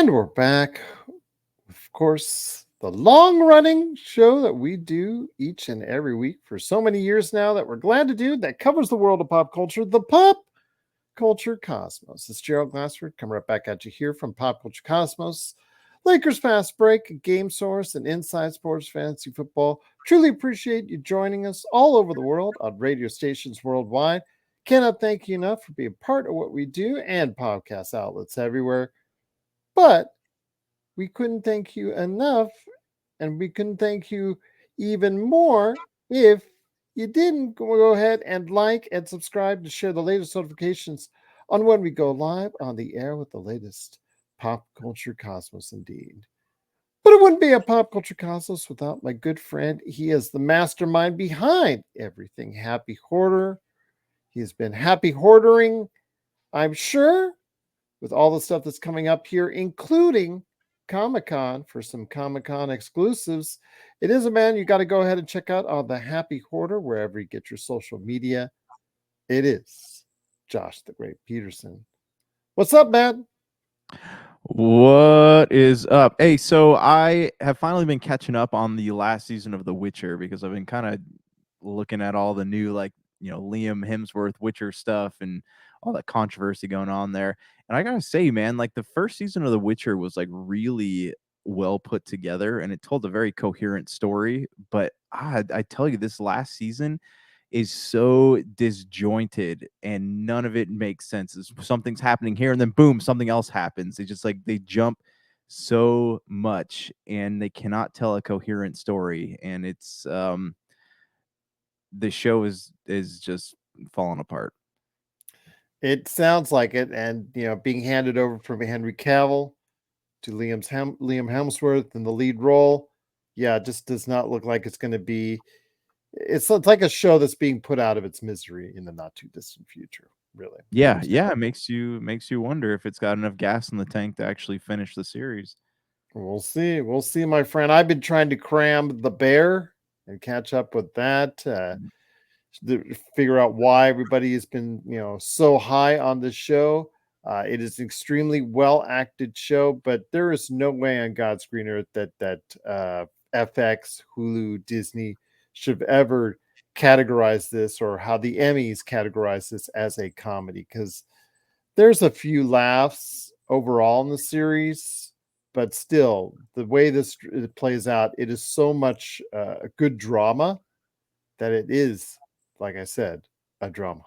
And we're back. Of course, the long-running show that we do each and every week for so many years now that we're glad to do that covers the world of pop culture, the Pop Culture Cosmos. It's Gerald Glassford coming right back at you here from Pop Culture Cosmos. Lakers Fast Break, Game Source, and Inside Sports Fantasy Football. Truly appreciate you joining us all over the world on radio stations worldwide. Cannot thank you enough for being part of what we do and podcast outlets everywhere. But we couldn't thank you enough, and we couldn't thank you even more if you didn't go ahead and like and subscribe to share the latest notifications on when we go live on the air with the latest pop culture cosmos indeed. But it wouldn't be a pop culture cosmos without my good friend. He is the mastermind behind everything Happy Hoarder. He has been happy hoardering, I'm sure, with all the stuff that's coming up here, including Comic-Con for some Comic-Con exclusives. It is a man you got to go ahead and check out on the Happy Hoarder, wherever you get your social media. It is Josh the Great Peterson. What's up, man? What is up? Hey, so I have finally been catching up on the last season of The Witcher because I've been kind of looking at all the new, Liam Hemsworth Witcher stuff and all that controversy going on there. And I gotta say, man, like the first season of The Witcher was like really well put together and it told a very coherent story. But I tell you, this last season is so disjointed and none of it makes sense. Something's happening here and then boom, something else happens. They just like they jump so much and they cannot tell a coherent story. And it's the show is just falling apart. It sounds like it, and being handed over from Henry Cavill to Liam Hemsworth in the lead role. Yeah, it just does not look like it's going to be. It's like a show that's being put out of its misery in the not too distant future. Really, Yeah, I'm yeah, it makes you wonder if it's got enough gas in the tank to actually finish the series. We'll see. We'll see, my friend. I've been trying to cram The Bear and catch up with that. Figure out why everybody has been, so high on this show. It is an extremely well acted show, but there is no way on God's green earth that FX, Hulu, Disney should have ever categorized this, or how the Emmys categorize this as a comedy, because there's a few laughs overall in the series, but still, the way this it plays out, it is so much a good drama that it is, like I said, a drama.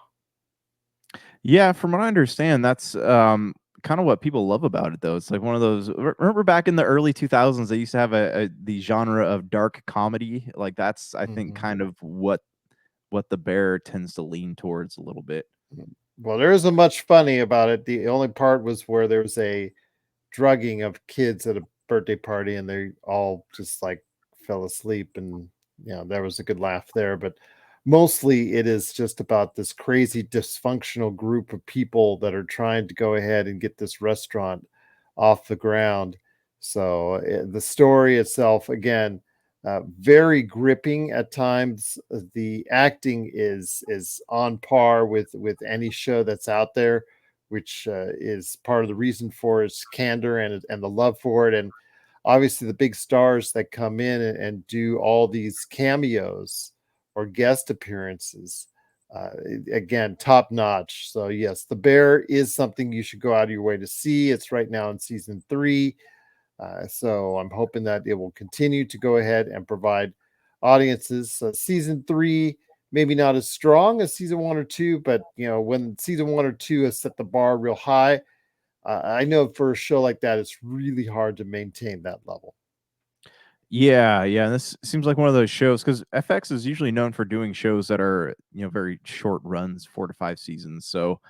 Yeah, from what I understand, that's kind of what people love about it, though. It's like one of those. Remember back in the early 2000s, they used to have the genre of dark comedy. Like that's, I think, Mhm. kind of what the Bear tends to lean towards a little bit. Well, there isn't much funny about it. The only part was where there was a drugging of kids at a birthday party, and they all just like fell asleep, and there was a good laugh there. But mostly, it is just about this crazy dysfunctional group of people that are trying to go ahead and get this restaurant off the ground. So the story itself, again, very gripping at times. The acting is on par with any show that's out there, which is part of the reason for its candor and the love for it. And obviously, the big stars that come in and do all these cameos or guest appearances. Uh, Again, top notch. So yes, The Bear is something you should go out of your way to see. It's right now in season 3. So I'm hoping that it will continue to go ahead and provide audiences. Season 3, maybe not as strong as season 1 or 2, but when season 1 or 2 has set the bar real high, I know for a show like that, it's really hard to maintain that level. Yeah, yeah. And this seems like one of those shows because FX is usually known for doing shows that are very short runs, 4 to 5 seasons. So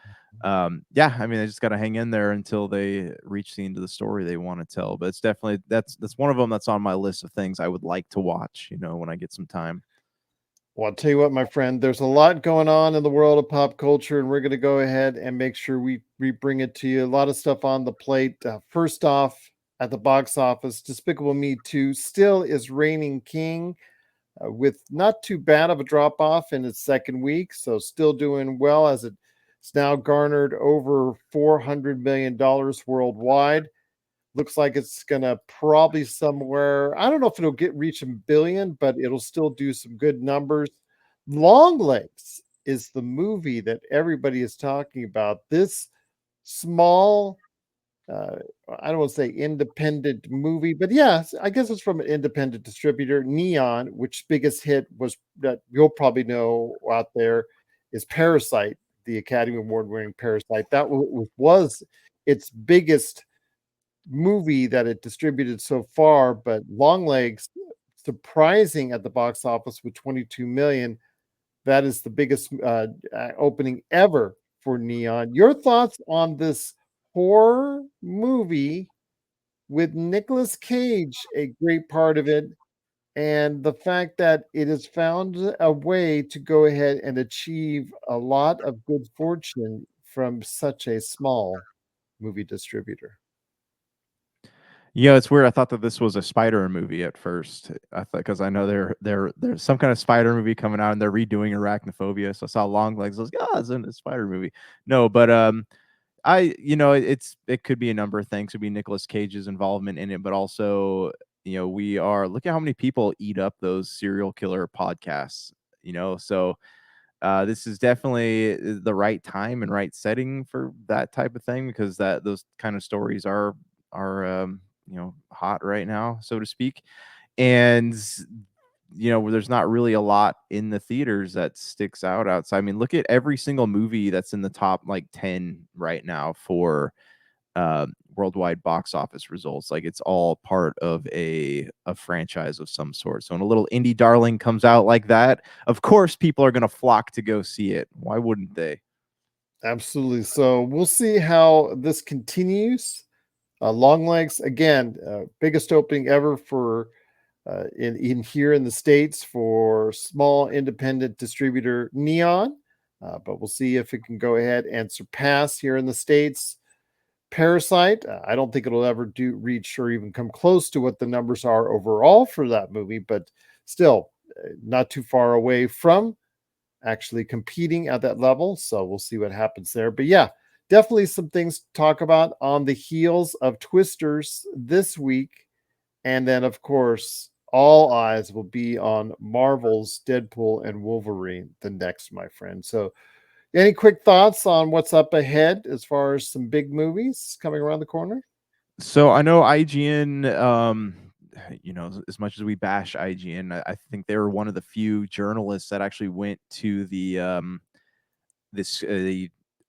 yeah, I mean, they just got to hang in there until they reach the end of the story they want to tell. But it's definitely that's one of them that's on my list of things I would like to watch. When I get some time. Well, I'll tell you what, my friend, there's a lot going on in the world of pop culture, and we're going to go ahead and make sure we bring it to you. A lot of stuff on the plate. First off, at the box office, Despicable Me 2 still is reigning king, with not too bad of a drop off in its second week. So, still doing well, as it's now garnered over $400 million worldwide. Looks like it's gonna probably somewhere. I don't know if it'll get reach a billion, but it'll still do some good numbers. Longlegs is the movie that everybody is talking about. This small, uh, I don't want to say independent movie, but yes, I guess it's from an independent distributor, Neon, which biggest hit was that you'll probably know out there is Parasite, the Academy Award winning Parasite. That was its biggest movie that it distributed so far, but Longlegs surprising at the box office with 22 million. That is the biggest opening ever for Neon. Your thoughts on this horror movie with Nicolas Cage, a great part of it, and the fact that it has found a way to go ahead and achieve a lot of good fortune from such a small movie distributor. Yeah, it's weird. I thought that this was a Spider movie at first. I thought because I know there's some kind of Spider movie coming out and they're redoing Arachnophobia. So I saw Longlegs. I was like, oh, it's in a Spider movie. No, but it could be a number of things. It could be Nicolas Cage's involvement in it, but also we are look at how many people eat up those serial killer podcasts. So this is definitely the right time and right setting for that type of thing because that those kind of stories are hot right now, so to speak. And where there's not really a lot in the theaters that sticks out outside. I mean, look at every single movie that's in the top like 10 right now for worldwide box office results. Like it's all part of a franchise of some sort. So when a little indie darling comes out like that, of course people are going to flock to go see it. Why wouldn't they? Absolutely. So we'll see how this continues. Longlegs again, biggest opening ever for in here in the states for small independent distributor Neon. But we'll see if it can go ahead and surpass here in the states Parasite. I don't think it'll ever do reach or even come close to what the numbers are overall for that movie, but still not too far away from actually competing at that level. So we'll see what happens there. But yeah, definitely some things to talk about on the heels of Twisters this week. And then, of course, all eyes will be on Marvel's Deadpool and Wolverine, the next, my friend. So, any quick thoughts on what's up ahead as far as some big movies coming around the corner? So I know IGN, as much as we bash IGN, I think they were one of the few journalists that actually went to the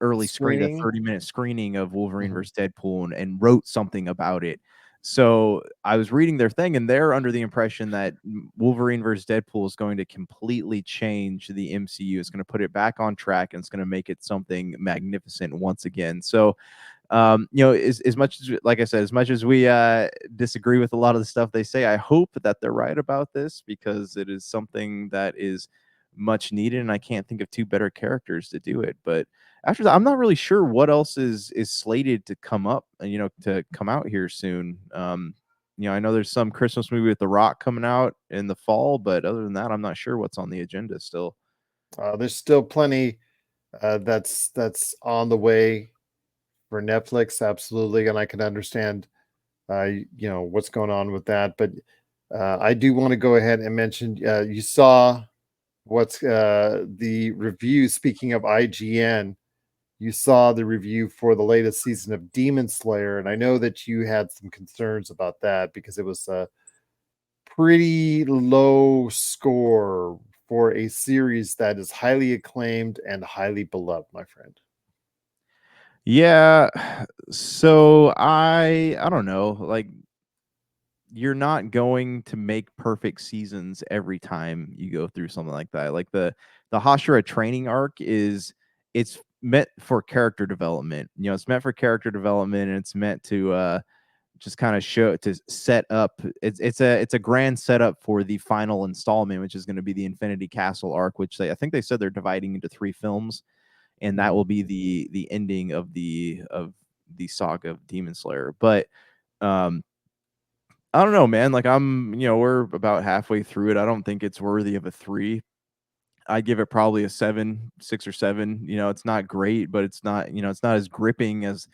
early screen, the Screening. 30-minute screening of Wolverine Mhm. versus Deadpool and wrote something about it. So I was reading their thing, and they're under the impression that Wolverine versus Deadpool is going to completely change the MCU. It's going to put it back on track, and it's going to make it something magnificent once again. So as much as, like I said, as much as we disagree with a lot of the stuff they say, I hope that they're right about this because it is something that is much needed, and I can't think of two better characters to do it. But after that, I'm not really sure what else is slated to come up, to come out here soon. I know there's some Christmas movie with The Rock coming out in the fall, but other than that, I'm not sure what's on the agenda still. There's still plenty that's on the way for Netflix, absolutely, and I can understand what's going on with that. But I do want to go ahead and mention you saw what's the review. Speaking of IGN, you saw the review for the latest season of Demon Slayer, and I know that you had some concerns about that because it was a pretty low score for a series that is highly acclaimed and highly beloved, my friend. Yeah, so I don't know, like you're not going to make perfect seasons every time you go through something like that. Like the Hashira training arc it's meant for character development. It's meant for character development and it's meant to just kind of show to set up it's a grand setup for the final installment, which is going to be the Infinity Castle arc, which I think they said they're dividing into 3 films, and that will be the ending of the saga of Demon Slayer. But um I don't know, man. Like we're about halfway through it. I don't think it's worthy of a 3. I give it probably a 7, 6 or 7. It's not great, but it's not, it's not as gripping as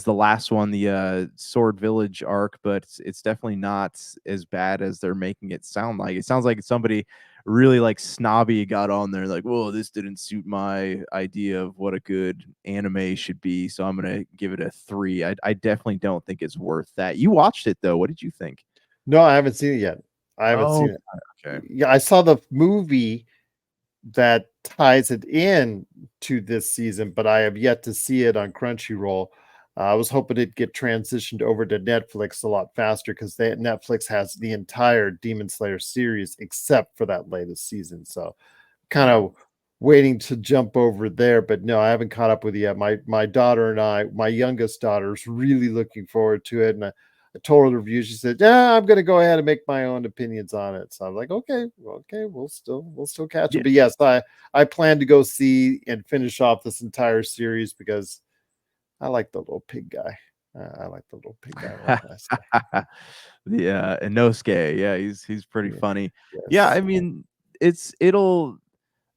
the last one, the Sword Village arc, but it's definitely not as bad as they're making it sound like. It sounds like somebody really like snobby got on there like, "Whoa, this didn't suit my idea of what a good anime should be, so I'm gonna give it a 3." I definitely don't think it's worth that. You watched it though. What did you think? No, I haven't seen it yet. I haven't Oh, seen it. okay. Yeah, I saw the movie that ties it in to this season, but I have yet to see it on Crunchyroll. I was hoping it'd get transitioned over to Netflix a lot faster because Netflix has the entire Demon Slayer series except for that latest season. So kind Right. of waiting to jump over there, but no, I haven't caught up with it yet. My daughter and my youngest daughter is really looking forward to it, and I told her the review. She said, "Yeah, I'm going to go ahead and make my own opinions on it." So I'm like, "Okay, well, okay, we'll still catch Yeah. it." But yes, I plan to go see and finish off this entire series because I like the little pig guy. I like the little pig guy. What can I say? Yeah, Inosuke. Yeah, he's pretty Yeah, funny. Yeah, yes. I mean, it'll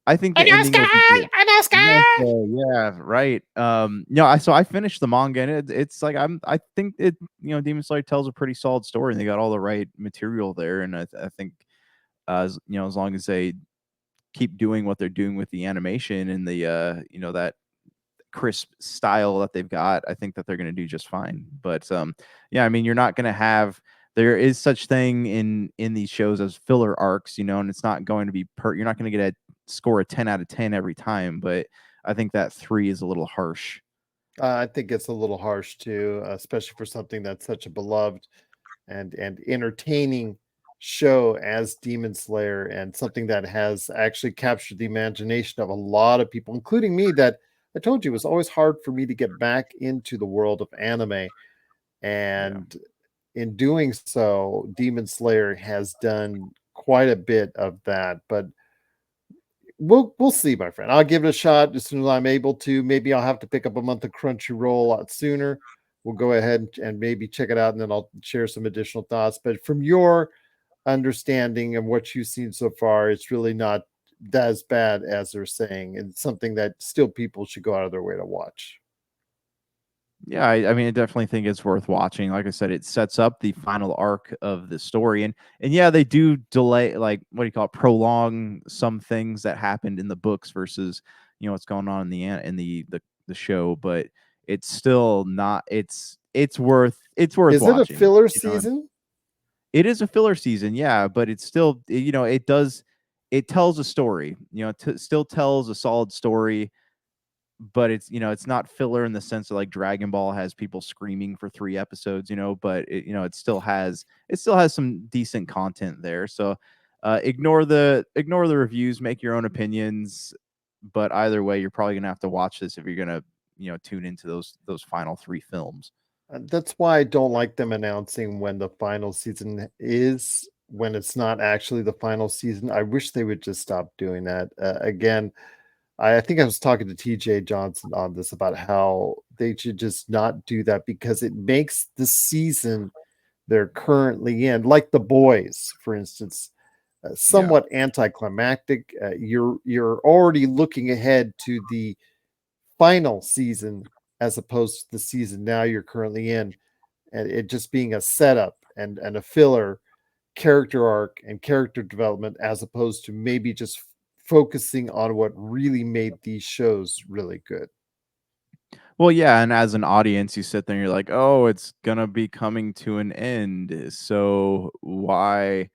I think the ending will be Inosuke, good. Inosuke. Yeah, right. No, I finished the manga and it's like I think Demon Slayer tells a pretty solid story and they got all the right material there and I think as long as they keep doing what they're doing with the animation and the that crisp style that they've got, I think that they're going to do just fine. But yeah, I mean, you're not going to have there is such thing in these shows as filler arcs, and it's not going to be you're not going to get a score a 10 out of 10 every time, but I think that 3 is a little harsh. I think it's a little harsh too, especially for something that's such a beloved and entertaining show as Demon Slayer, and something that has actually captured the imagination of a lot of people, including me. That I told you it was always hard for me to get back into the world of anime, Yeah. and in doing so, Demon Slayer has done quite a bit of that. But we'll see, my friend. I'll give it a shot as soon as I'm able to. Maybe I'll have to pick up a month of Crunchyroll a lot sooner. We'll go ahead and maybe check it out, and then I'll share some additional thoughts. But from your understanding of what you've seen so far, it's really not as bad as they're saying. It's something that still people should go out of their way to watch. Yeah, I mean, I definitely think it's worth watching. Like I said, it sets up the final arc of the story, and yeah, they do delay, like what do you call it, prolong some things that happened in the books versus what's going on in the show, but it's still not. It's worth Is it a watching. filler And season? it is a filler season, yeah, but it's still it tells a story. Still tells a solid story but it's not filler in the sense of like Dragon Ball has people screaming for 3 episodes, but it still has some decent content there. So ignore the reviews, make your own opinions, but either way you're probably going to have to watch this if you're going to, tune into those final 3 films. That's why I don't like them announcing when the final season is, when it's not actually the final season. I wish they would just stop doing that. Again, I think I was talking to TJ Johnson on this about how they should just not do that because it makes the season they're currently in, like The Boys, for instance, Yeah. somewhat anticlimactic. You're already looking ahead to the final season as opposed to the season now you're currently in, and it just being a setup and a filler character arc and character development, as opposed to maybe just focusing on what really made these shows really good. Well, yeah, and as an audience, you sit there and you're like, "Oh, it's gonna be coming to an end. So why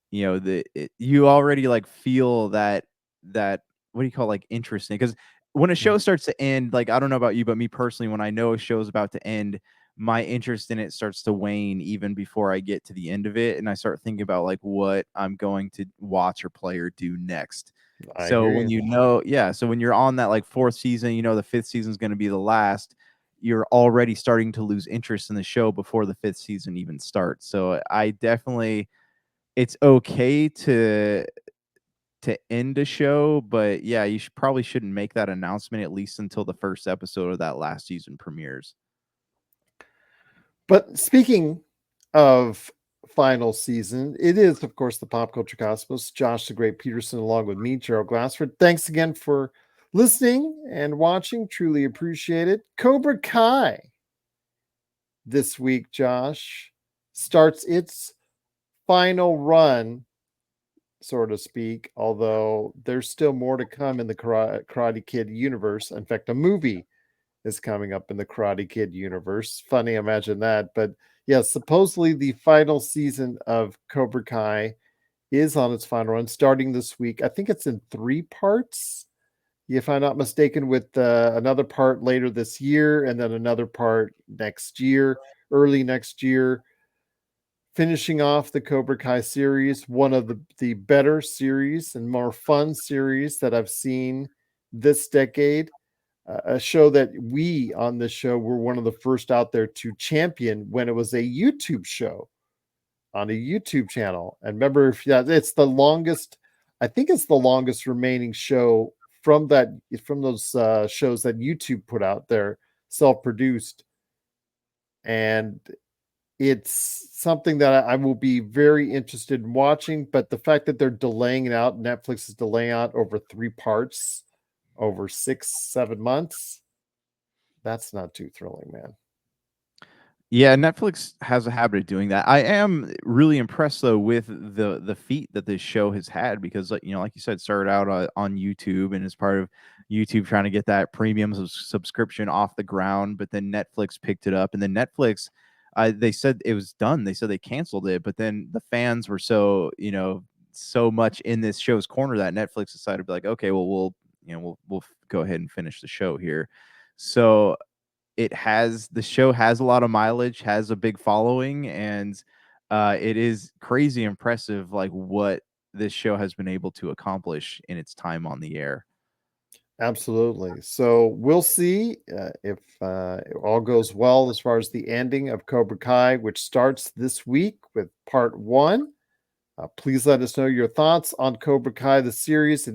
you already like feel that what do you call like interesting because when a Mm. show starts to end, like I don't know about you, but me personally, when I know a show's about to end, my interest in it starts to wane even before I get to the end of it, and I start thinking about like what I'm going to watch or play or do next. I So hear when you. yeah, so when you're on that like 4th season, the 5th season is going to be the last, you're already starting to lose interest in the show before the 5th season even starts. So I definitely it's okay to end a show, but yeah, you probably shouldn't make that announcement at least until the first episode of that last season premieres. But speaking of final season. It is, of course, the Pop Culture Cosmos. Josh the Great Peterson, along with me, Gerald Glassford. Thanks again for listening and watching. Truly appreciate it. Cobra Kai this week, Josh, starts its final run, so to speak, although there's still more to come in the Karate Kid universe. In fact, a movie is coming up in the Karate Kid universe. Funny, imagine that. But yeah, supposedly the final season of Cobra Kai is on its final run, starting this week. I think it's in 3 parts, if I'm not mistaken, with another part later this year and then another part next year, early next year. Finishing off the Cobra Kai series, one of the better series and more fun series that I've seen this decade. A show that we on this show were one of the first out there to champion when it was a YouTube show on a YouTube channel. And remember, if it's the longest, I think it's the longest remaining show from those shows that YouTube put out there, self-produced. And it's something that I will be very interested in watching. But the fact that they're delaying it out, Netflix is delaying out over 3 parts over 6-7 months, that's not too thrilling, man. Yeah, Netflix has a habit of doing that. I am really impressed though with the feat that this show has had because, like like you said, started out on YouTube and as part of YouTube trying to get that premium subscription off the ground, but then Netflix picked it up, and then Netflix, they said it was done. They said they canceled it, but then the fans were so much in this show's corner that Netflix decided to be like, okay, well we'll go ahead and finish the show here. So the show has a lot of mileage, has a big following, and it is crazy impressive like what this show has been able to accomplish in its time on the air. Absolutely. So we'll see if it all goes well as far as the ending of Cobra Kai, which starts this week with part 1. Please let us know your thoughts on Cobra Kai, the series.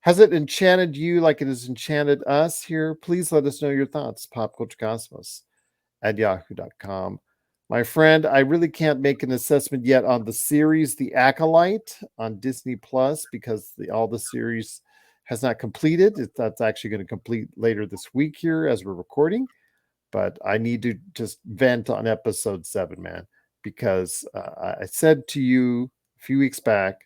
Has it enchanted you like it has enchanted us here? Please let us know your thoughts. Pop Culture Cosmos at yahoo.com. My friend, I really can't make an assessment yet on the series, The Acolyte, on Disney Plus, because all the series has not completed. That's actually going to complete later this week here as we're recording. But I need to just vent on episode 7, man, because I said to you a few weeks back,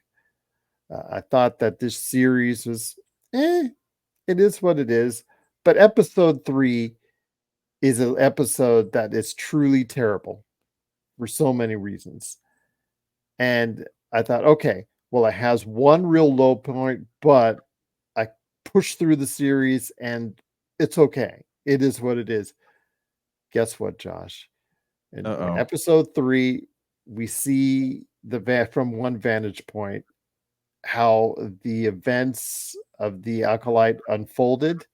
I thought that this series was, it is what it is. But episode 3 is an episode that is truly terrible for so many reasons. And I thought, okay, well, it has one real low point, but I pushed through the series and it's okay. It is what it is. Guess what, Josh? In Uh-oh. episode 3, we see from one vantage point how the events of the Acolyte unfolded.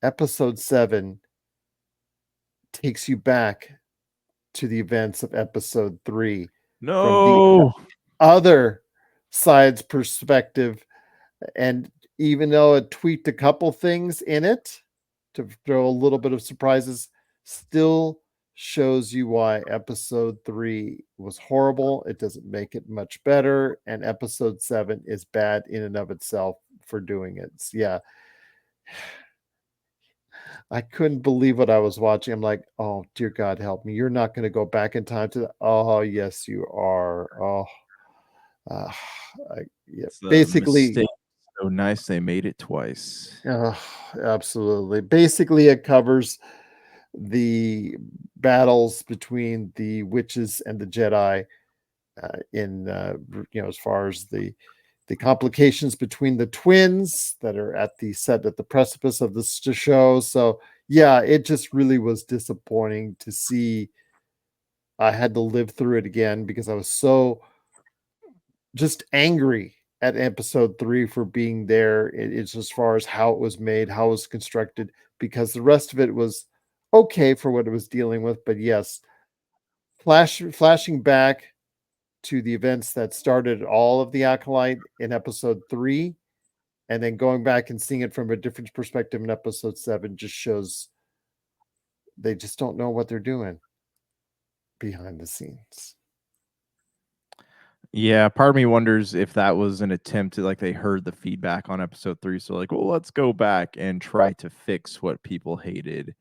Episode 7 takes you back to the events of episode 3 from the No. other side's perspective. And even though it tweaked a couple things in it to throw a little bit of surprises, still shows you why episode 3 was horrible. It doesn't make it much better. And episode 7 is bad in and of itself for doing it. So yeah. I couldn't believe what I was watching. I'm like, oh, dear God, help me. You're not going to go back in time to Oh, yes, you are. Oh, uh, yeah. It's a Basically, mistake. So nice they made it twice. absolutely. Basically, it covers the battles between the witches and the Jedi as far as the complications between the twins that are at the precipice of this show. So yeah, it just really was disappointing to see. I had to live through it again because I was so just angry at episode 3 for being there. It's as far as how it was made, how it was constructed, because the rest of it was okay for what it was dealing with. But yes, flashing back to the events that started all of the Acolyte in episode 3, and then going back and seeing it from a different perspective in episode 7 just shows they just don't know what they're doing behind the scenes. Yeah, part of me wonders if that was an attempt to, like, they heard the feedback on episode 3, so like, well, let's go back and try to fix what people hated,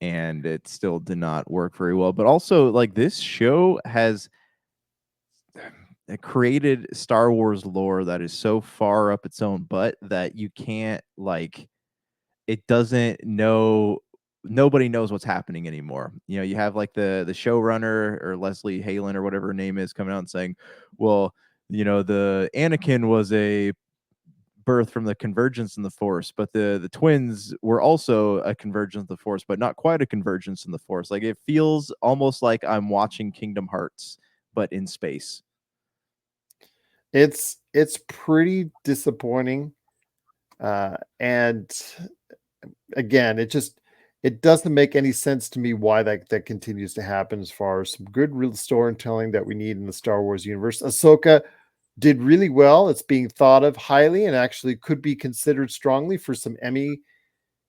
and it still did not work very well. But also, like, this show has created Star Wars lore that is so far up its own butt that you can't, like, it doesn't know, nobody knows what's happening anymore. You know, you have like the showrunner or Leslie Halen or whatever her name is coming out and saying, well, you know, the Anakin was a birth from the convergence in the Force, but the twins were also a convergence in the Force, but not quite a convergence in the Force. Like, it feels almost like I'm watching Kingdom Hearts, but in space. It's pretty disappointing. And again, it doesn't make any sense to me why that continues to happen as far as some good real storytelling that we need in the Star Wars universe. Ahsoka did really well. It's being thought of highly and actually could be considered strongly for some Emmy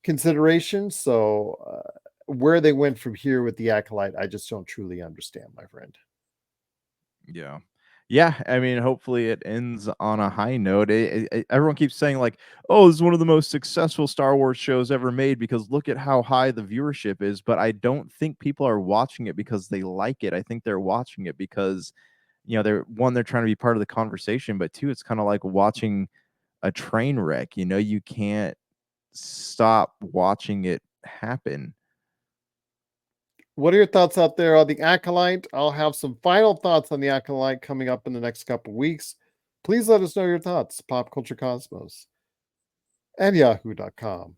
consideration. So where they went from here with the Acolyte, I just don't truly understand, my friend. Yeah. Yeah, I mean, hopefully it ends on a high note. Everyone keeps saying like, "Oh, this is one of the most successful Star Wars shows ever made because look at how high the viewership is." But I don't think people are watching it because they like it. I think they're watching it because, you know, they're trying to be part of the conversation, but two, it's kind of like watching a train wreck. You know, you can't stop watching it happen. What are your thoughts out there on the Acolyte? I'll have some final thoughts on the Acolyte coming up in the next couple weeks. Please let us know your thoughts. PopCultureCosmos at yahoo.com.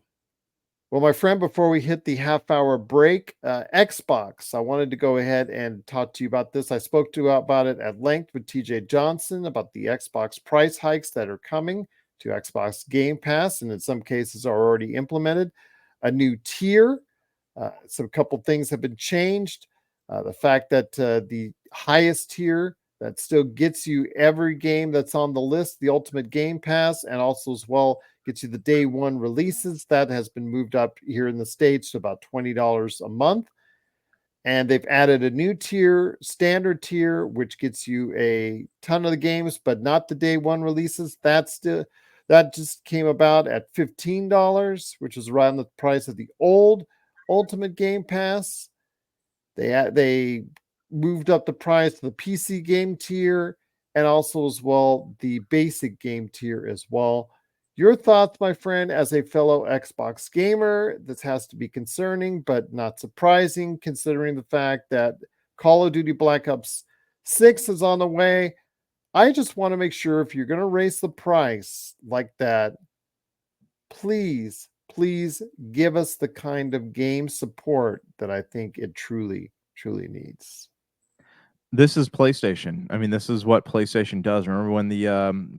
Well, my friend, before we hit the half hour break, Xbox, I wanted to go ahead and talk to you about this. I spoke to you about it at length with TJ Johnson about the Xbox price hikes that are coming to Xbox Game Pass, and in some cases are already implemented. A new tier. So a couple things have been changed. The fact that the highest tier that still gets you every game that's on the list, the Ultimate Game Pass, and also as well gets you the day one releases. That has been moved up here in the States to about $20 a month. And they've added a new tier, standard tier, which gets you a ton of the games, but not the day one releases. That just came about at $15, which is around the price of the old Ultimate Game Pass. They moved up the price of the PC game tier and also as well the basic game tier as well. Your thoughts, my friend, as a fellow Xbox gamer? This has to be concerning, but not surprising considering the fact that Call of Duty Black Ops 6 is on the way. I just want to make sure if you're going to raise the price like that, please give us the kind of game support that I think it truly needs. This is PlayStation. I mean, this is what PlayStation does. Remember when the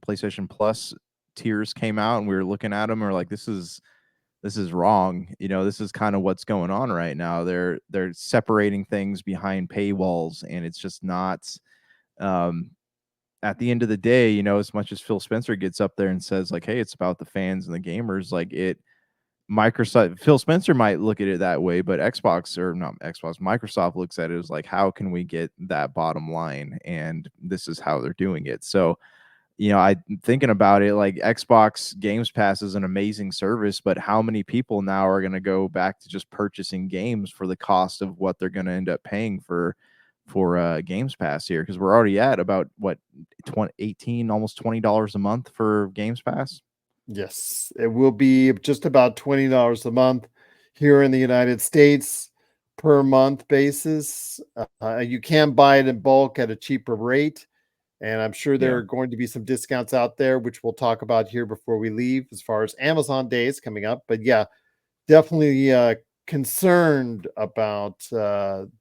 PlayStation Plus tiers came out and we were looking at them and we're like, this is wrong. You know, this is kind of what's going on right now. They're separating things behind paywalls, and it's just not. Um, at the end of the day, you know, as much as Phil Spencer gets up there and says like, "Hey, it's about the fans and the gamers," like it. Microsoft, Phil Spencer might look at it that way, but Xbox or not Xbox, Microsoft looks at it as like, how can we get that bottom line? And this is how they're doing it. So, you know, I thinking about it, like Xbox Games Pass is an amazing service, but how many people now are going to go back to just purchasing games for the cost of what they're going to end up paying for Games Pass here? Because we're already at about what 18, almost $20 a month for Games Pass. Yes, it will be just about $20 a month here in the United States per month basis. You can buy it in bulk at a cheaper rate. And I'm sure there Yeah. are going to be some discounts out there, which we'll talk about here before we leave as far as Amazon days coming up. But yeah, definitely concerned about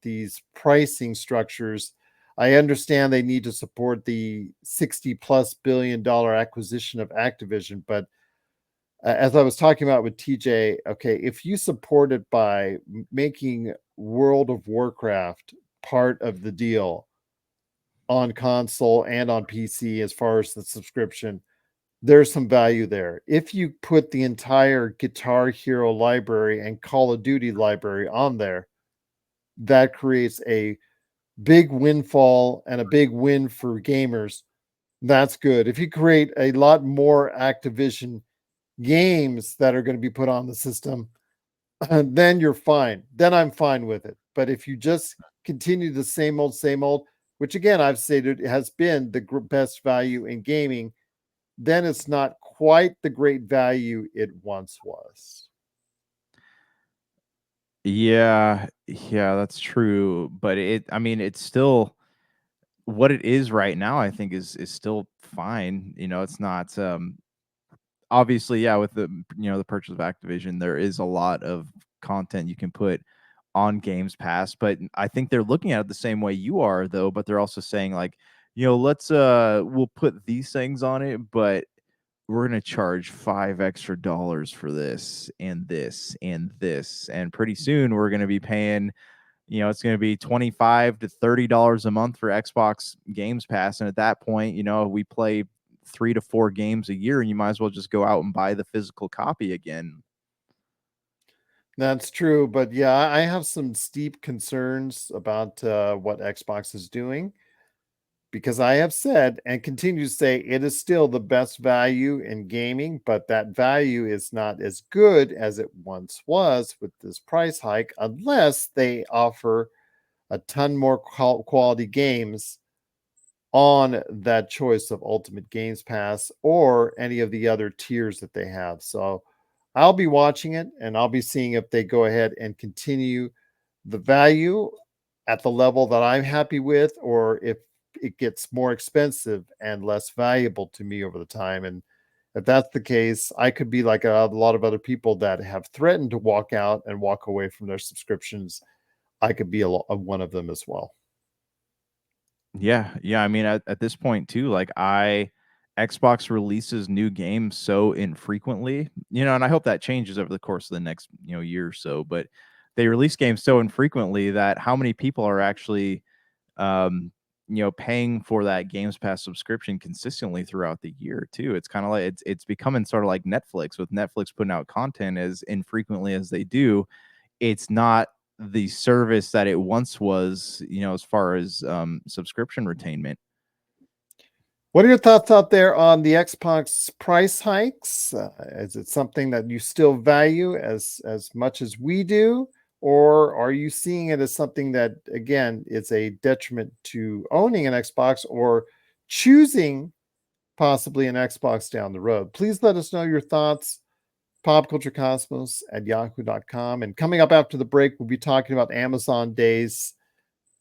these pricing structures. I understand they need to support the 60 plus $billion acquisition of Activision, but as I was talking about with TJ, okay, if you support it by making World of Warcraft part of the deal on console and on PC as far as the subscription, there's some value there. If you put the entire Guitar Hero library and Call of Duty library on there, that creates a big windfall and a big win for gamers, that's good. If you create a lot more Activision games that are going to be put on the system, then you're fine. Then I'm fine with it. But if you just continue the same old, which again, I've stated has been the best value in gaming, then it's not quite the great value it once was. Yeah, yeah, that's true. But I mean, it's still what it is right now. I think is still fine. It's not obviously, yeah, with the purchase of Activision, there is a lot of content you can put on Games Pass, but I think they're looking at it the same way you are, though. But they're also saying like, let's we'll put these things on it, but we're gonna charge $5 extra for this and this and this, and pretty soon we're gonna be paying. It's going to be $25 to $30 a month for Xbox Games Pass, and at that point, we play 3 to 4 games a year, and you might as well just go out and buy the physical copy again. That's true, but yeah, I have some steep concerns about what Xbox is doing because I have said and continue to say it is still the best value in gaming, but that value is not as good as it once was with this price hike unless they offer a ton more quality games on that choice of Ultimate Games Pass or any of the other tiers that they have. So I'll be watching it and I'll be seeing if they go ahead and continue the value at the level that I'm happy with, or if it gets more expensive and less valuable to me over the time. And if that's the case, I could be like a lot of other people that have threatened to walk out and walk away from their subscriptions. I could be one of them as well. Yeah, yeah. I mean, at this point too, like Xbox releases new games so infrequently, and I hope that changes over the course of the next year or so. But they release games so infrequently that how many people are actually paying for that Games Pass subscription consistently throughout the year too. It's kind of like it's becoming sort of like Netflix, with Netflix putting out content as infrequently as they do. It's not the service that it once was, as far as subscription retainment. What are your thoughts out there on the Xbox price hikes? Is it something that you still value as much as we do, or are you seeing it as something that again is a detriment to owning an Xbox or choosing possibly an Xbox down the road? Please let us know your thoughts. Popculturecosmos at yahoo.com. And coming up after the break, we'll be talking about Amazon days.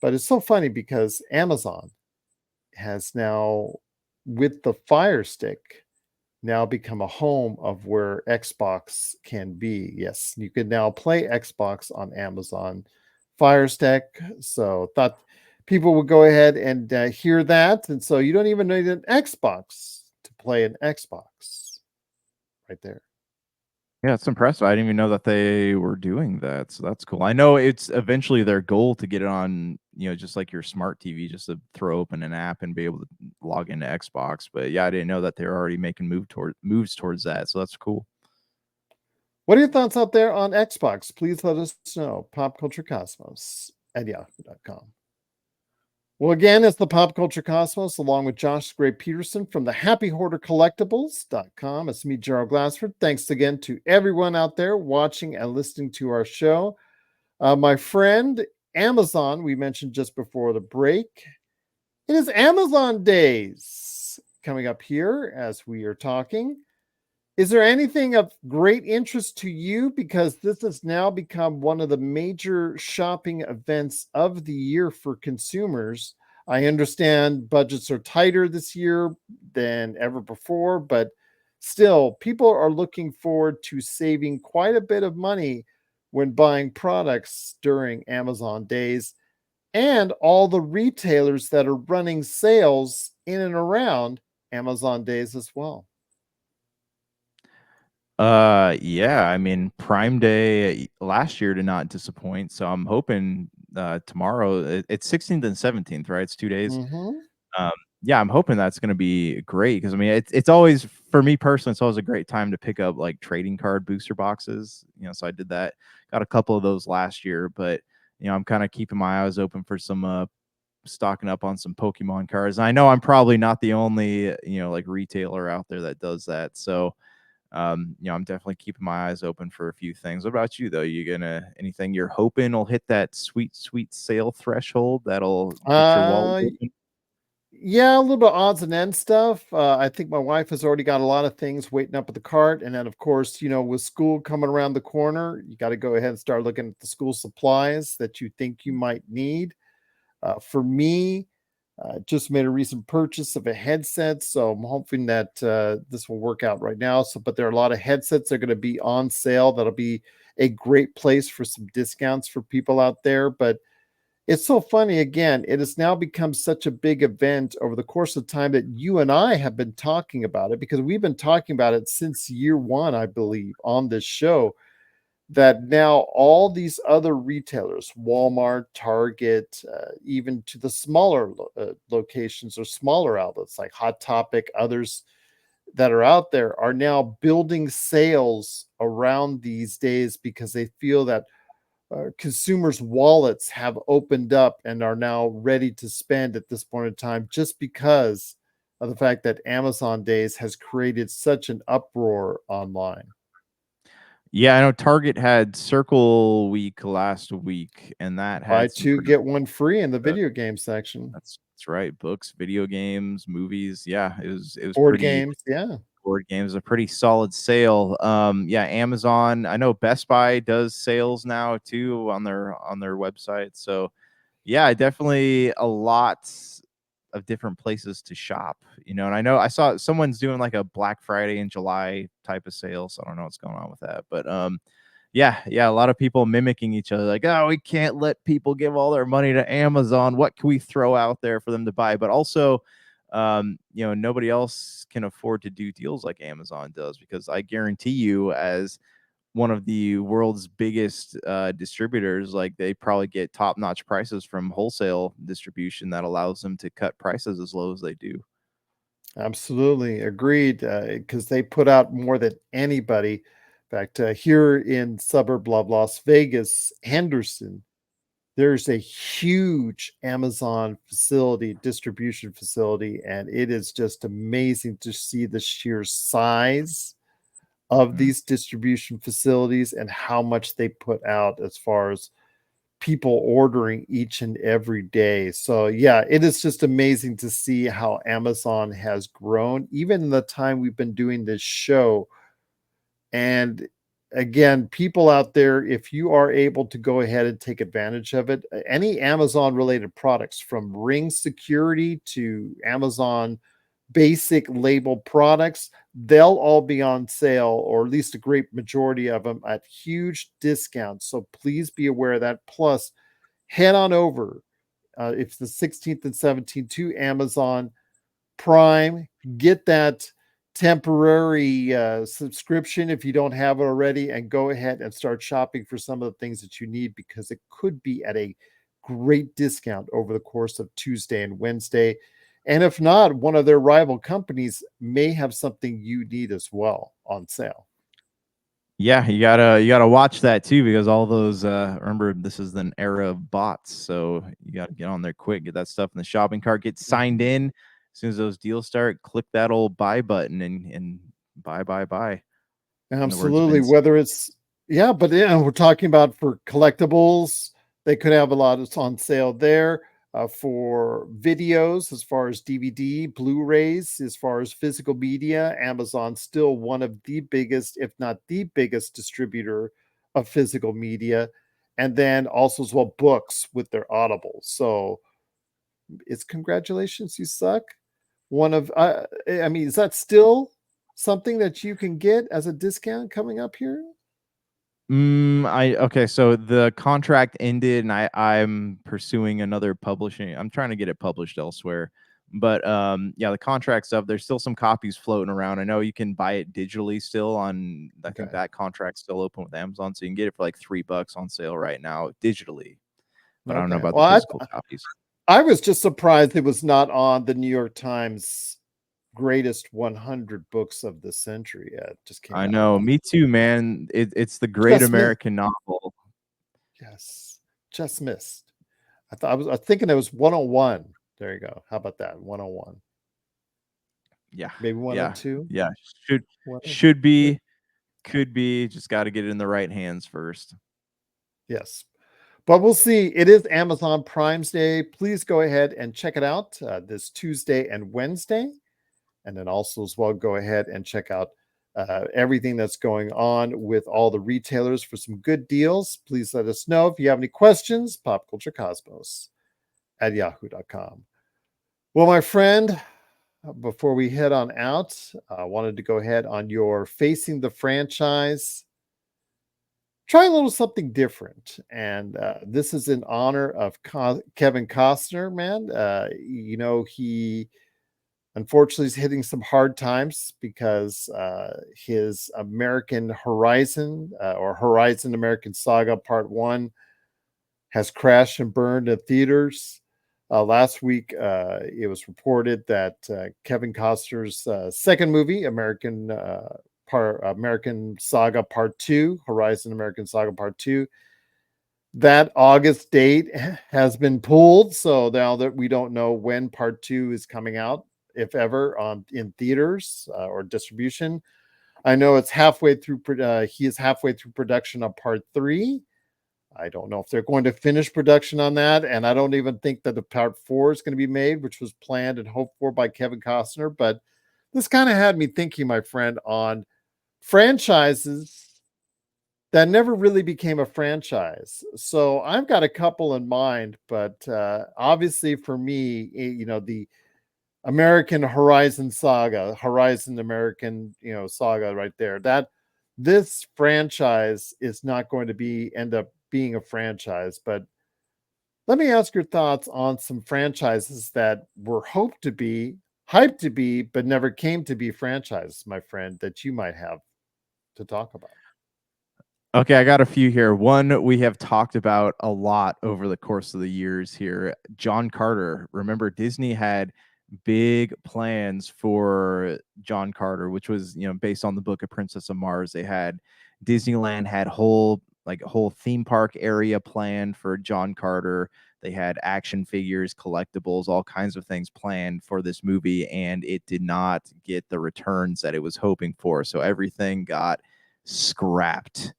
But it's so funny because Amazon has now, with the Fire Stick, now become a home of where Xbox can be. Yes, you can now play Xbox on Amazon Fire Stick. So thought people would go ahead and hear that, and so you don't even need an Xbox to play an Xbox right there. Yeah, it's impressive. I didn't even know that they were doing that. So that's cool. I know it's eventually their goal to get it on, just like your smart TV, just to throw open an app and be able to log into Xbox. But yeah, I didn't know that they're already making moves towards that. So that's cool. What are your thoughts out there on Xbox? Please let us know. Popculturecosmos at yahoo.com. Well, again, it's the Pop Culture Cosmos along with Josh Gray Peterson from the Happy Hoarder Collectibles.com. It's me, Gerald Glassford. Thanks again to everyone out there watching and listening to our show. My friend, Amazon, we mentioned just before the break. It is Amazon Days coming up here as we are talking. Is there anything of great interest to you? Because this has now become one of the major shopping events of the year for consumers. I understand budgets are tighter this year than ever before, but still, people are looking forward to saving quite a bit of money when buying products during Amazon days, and all the retailers that are running sales in and around Amazon days as well. Yeah, I mean, Prime Day last year did not disappoint. So I'm hoping tomorrow it's 16th and 17th, right? It's 2 days. Mm-hmm. Um, yeah, I'm hoping that's going to be great because I mean, it's always for me personally, it's always a great time to pick up like trading card booster boxes. So I did that, got a couple of those last year, but I'm kind of keeping my eyes open for some stocking up on some Pokemon cards. I know I'm probably not the only, like retailer out there that does that. So, I'm definitely keeping my eyes open for a few things. What about you though? You gonna anything you're hoping will hit that sweet, sweet sale threshold that'll get your wallet Uh, open? yeah, a little bit of odds and ends stuff. I think my wife has already got a lot of things waiting up at the cart, and then of course, with school coming around the corner, you got to go ahead and start looking at the school supplies that you think you might need. For me, just made a recent purchase of a headset, so I'm hoping that this will work out right now. So, but there are a lot of headsets that are going to be on sale. That'll be a great place for some discounts for people out there. But it's so funny. Again, it has now become such a big event over the course of time that you and I have been talking about it because we've been talking about it since year one, I believe, on this show that now all these other retailers, Walmart, Target, even to the smaller locations or smaller outlets like Hot Topic, others that are out there are now building sales around these days because they feel that consumers' wallets have opened up and are now ready to spend at this point in time just because of the fact that Amazon Days has created such an uproar online. Yeah, I know Target had Circle Week last week, and that Buy had some two, pretty get one free in the uh, video game section. that's right. Books, video games, movies. Yeah, it was Board pretty games, yeah. board games, a pretty solid sale. Yeah, Amazon. I know Best Buy does sales now too on their website. So yeah, definitely a lot of different places to shop. And I know I saw someone's doing like a Black Friday in July type of sale. So I don't know what's going on with that, but yeah, a lot of people mimicking each other, like, oh, we can't let people give all their money to Amazon. What can we throw out there for them to buy? But also, nobody else can afford to do deals like Amazon does because I guarantee you, as one of the world's biggest distributors, like they probably get top notch prices from wholesale distribution that allows them to cut prices as low as they do. Absolutely agreed. Because they put out more than anybody. In fact, here in suburb of Las Vegas, Henderson, there's a huge Amazon facility, distribution facility, and it is just amazing to see the sheer size of Mm. these distribution facilities and how much they put out as far as people ordering each and every day. So, yeah, it is just amazing to see how Amazon has grown, even in the time we've been doing this show. And again, people out there, if you are able to go ahead and take advantage of it, any Amazon related products from Ring Security to Amazon basic label products, they'll all be on sale, or at least a great majority of them at huge discounts. So please be aware of that. Plus, head on over if the 16th and 17th to Amazon Prime, get that temporary subscription if you don't have it already, and go ahead and start shopping for some of the things that you need because it could be at a great discount over the course of Tuesday and Wednesday. And if not, one of their rival companies may have something you need as well on sale. Yeah, you gotta watch that too because all those remember this is an era of bots, so you gotta get on there quick, get that stuff in the shopping cart, get signed Mhm. in. As soon as those deals start, click that old buy button and buy. In the words of Absolutely. Vince. Whether it's, yeah, but yeah, we're talking about for collectibles, they could have a lot of on sale there. For videos, as far as DVD, Blu rays, as far as physical media, Amazon's still one of the biggest, if not the biggest, distributor of physical media. And then also as well, books with their Audible. So it's congratulations, you suck. One of, I mean, is that still something that you can get as a discount coming up here? I okay, so the contract ended and I'm pursuing another publishing. I'm trying to get it published elsewhere. But yeah, the contract's up. There's still some copies floating around. I know you can buy it digitally still on I think Okay. that contract's still open with Amazon, so you can get it for like $3 on sale right now digitally. But I don't know Okay. about the Well, physical copies. I was just surprised it was not on the New York Times greatest 100 books of the century. It just came I out know, last. me too, man. It's the great Just missed. American novel. Yes. Just missed. I was thinking it was 101. There you go. How about that? 101. Yeah, Maybe yeah, 102. yeah. Should 102. should be, could be. Just got to get it in the right hands first. Yes. But we'll see. It is Amazon Prime's Day. Please go ahead and check it out this Tuesday and Wednesday. And then also as well, go ahead and check out everything that's going on with all the retailers for some good deals. Please let us know if you have any questions. popculturecosmos@yahoo.com. Well, my friend, before we head on out, I wanted to go ahead on your Facing the Franchise. Try a little something different. And this is in honor of Kevin Costner, man. He unfortunately is hitting some hard times because his American Horizon or Horizon American Saga Part 1 has crashed and burned in theaters. Last week, it was reported that Kevin Costner's second movie, American Saga Part 2, Horizon American Saga Part 2, that August date has been pulled. So now that we don't know when Part 2 is coming out, if ever, in theaters or distribution. I know it's halfway through. He is halfway through production on Part 3. I don't know if they're going to finish production on that, and I don't even think that the Part 4 is going to be made, which was planned and hoped for by Kevin Costner. But this kind of had me thinking, my friend, on franchises that never really became a franchise. So I've got a couple in mind, but obviously for me, the American Horizon Saga, Horizon American, saga right there. That this franchise is not going to end up being a franchise. But let me ask your thoughts on some franchises that were hoped to be, hyped to be, but never came to be franchises, my friend, that you might have to talk about. Okay, I got a few here. One we have talked about a lot over the course of the years here. John Carter. Remember, Disney had big plans for John Carter, which was, based on the book of Princess of Mars. They had Disneyland had whole theme park area planned for John Carter. They had action figures, collectibles, all kinds of things planned for this movie, and it did not get the returns that it was hoping for. So everything got scrapped,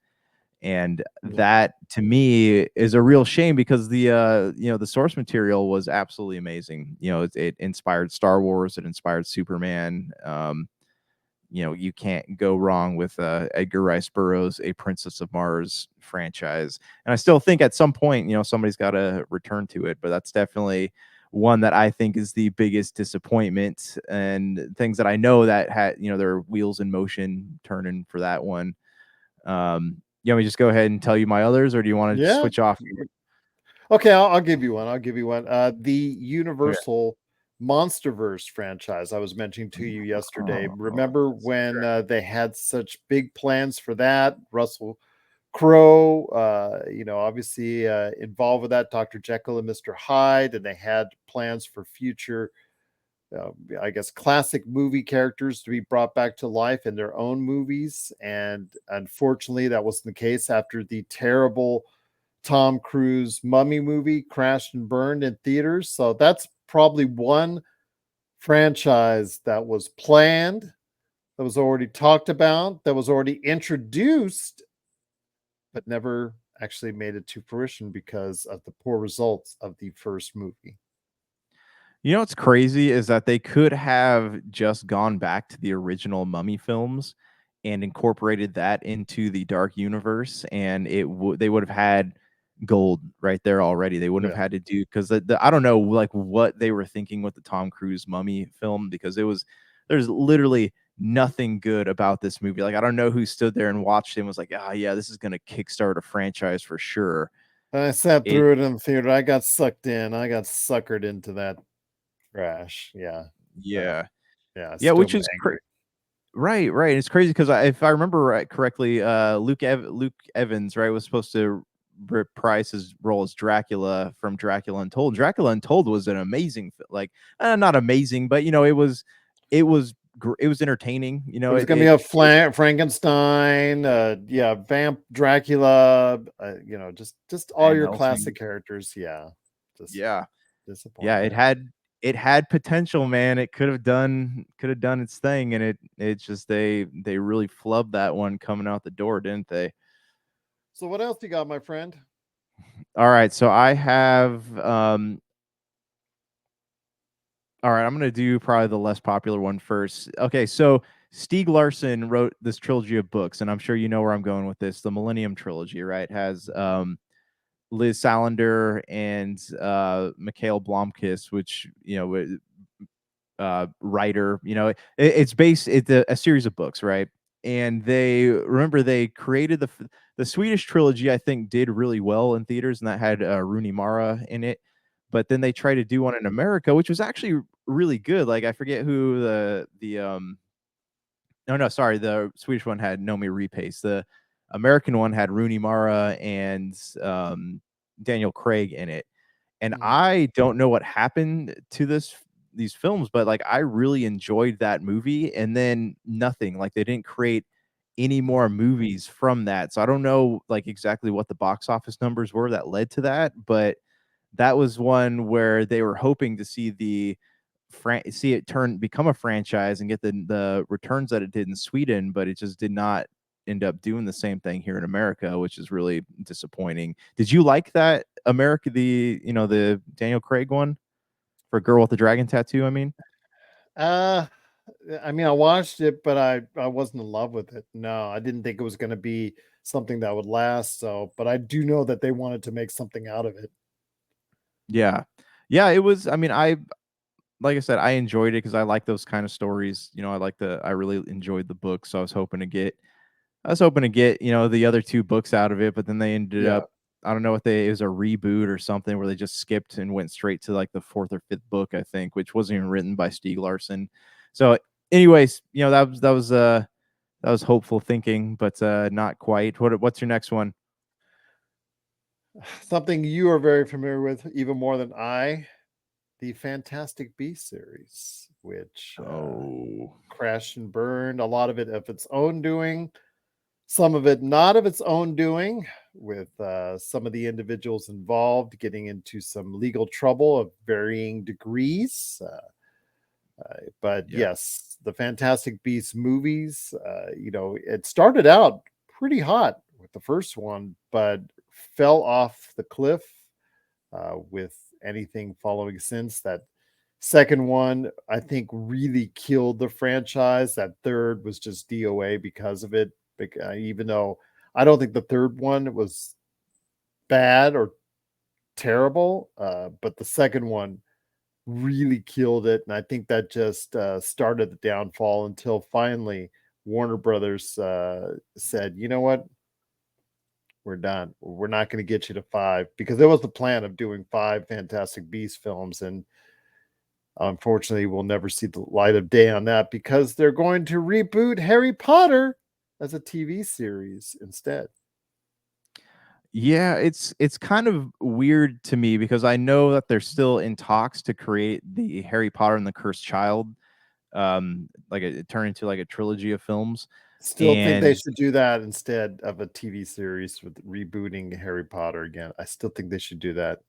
and Yeah. that to me is a real shame because the source material was absolutely amazing. It inspired Star Wars, it inspired Superman. You can't go wrong with Edgar Rice Burroughs' A Princess of Mars franchise, and I still think at some point somebody's got to return to it, but that's definitely one that I think is the biggest disappointment, and things that I know that had their wheels in motion turning for that one. You want me to just go ahead and tell you my others, or do you want to Yeah. switch off? Okay, I'll give you one. I'll give you one. The Okay. Universal Monsterverse franchise I was mentioning to you yesterday. Oh, Remember that's when correct. they had such big plans for that? Russell Crowe, obviously involved with that. Dr. Jekyll and Mr. Hyde, and they had plans for future, uh, I guess, classic movie characters to be brought back to life in their own movies. And unfortunately, that wasn't the case after the terrible Tom Cruise Mummy movie crashed and burned in theaters. So that's probably one franchise that was planned, that was already talked about, that was already introduced, but never actually made it to fruition because of the poor results of the first movie. What's crazy is that they could have just gone back to the original Mummy films and incorporated that into the Dark Universe, and they would have had gold right there already. They wouldn't have Yeah. had to do, because I don't know like what they were thinking with the Tom Cruise Mummy film, because there's literally nothing good about this movie. Like, I don't know who stood there and watched it and was like, ah, yeah, this is gonna kickstart a franchise for sure. I sat It through it in the theater. I got sucked in. I got suckered into that crash. Yeah. Uh, Yeah. yeah. I Yeah, still which am is angry. right, right. It's crazy because if I remember correctly, Luke Evans, right, was supposed to reprise his role as Dracula from Dracula Untold. Dracula Untold was an amazing, not amazing, but it was entertaining. It was going to be a Frankenstein, Vamp Dracula, just all Van your Helsing. classic characters. Yeah. Just Yeah. Yeah, disappointing. it had potential, man. It could have done its thing, and it's just they really flubbed that one coming out the door, didn't they? So what else you got, my friend? All right, so I have all right, I'm gonna do probably the less popular one first. Okay, so Stieg Larsson wrote this trilogy of books, and I'm sure you know where I'm going with this. The Millennium Trilogy, right? Has Liz Salander and Mikhail Blomkist, which writer. It's a series of books, right? And they created the Swedish trilogy. I think did really well in theaters, and that had Rooney Mara in it. But then they tried to do one in America, which was actually really good. Like I forget who the no, sorry, the Swedish one had Nomi Repace. The American one had Rooney Mara and Daniel Craig in it. And Mhm. I don't know what happened to these films, but like I really enjoyed that movie, and then nothing. Like they didn't create any more movies from that. So I don't know like exactly what the box office numbers were that led to that, but that was one where they were hoping to see see it become a franchise and get the returns that it did in Sweden, but it just did not end up doing the same thing here in America, which is really disappointing. Did you like that America the Daniel Craig one for Girl with the Dragon Tattoo? I mean, Uh, I mean, I watched it, but I wasn't in love with it. No, I didn't think it was going to be something that would last. So, but I do know that they wanted to make something out of it. yeah, yeah, it was. I mean, I like I said, I enjoyed it because I like those kind of stories. I really enjoyed the book, so I was hoping to get, the other 2 books out of it, but then they ended Yeah, up I don't know what it was a reboot or something where they just skipped and went straight to like the 4th or 5th book, I think, which wasn't even written by Stieg Larsson. So anyways, that was hopeful thinking, but not quite. What's your next one? something you are very familiar with, even more than I, the Fantastic Beasts series, which Oh, crashed and burned. A lot of it of its own doing, some of it not of its own doing, with some of the individuals involved getting into some legal trouble of varying degrees. But yeah. yes, the Fantastic Beasts movies, it started out pretty hot with the first one, but fell off the cliff with anything following since. That second one, I think, really killed the franchise. That third was just DOA because of it. Even though I don't think the third one was bad or terrible, but the second one really killed it, and I think that just started the downfall until finally Warner Brothers said, "You know what? We're done. We're not going to get you to 5," because there was the plan of doing 5 Fantastic Beast films, and unfortunately, we'll never see the light of day on that because they're going to reboot Harry Potter as a TV series instead. Yeah, it's kind of weird to me because I know that they're still in talks to create the Harry Potter and the Cursed Child, like it turned into like a trilogy of films. Still think they And should do that instead of a TV series with rebooting Harry Potter again. I still think they should do that.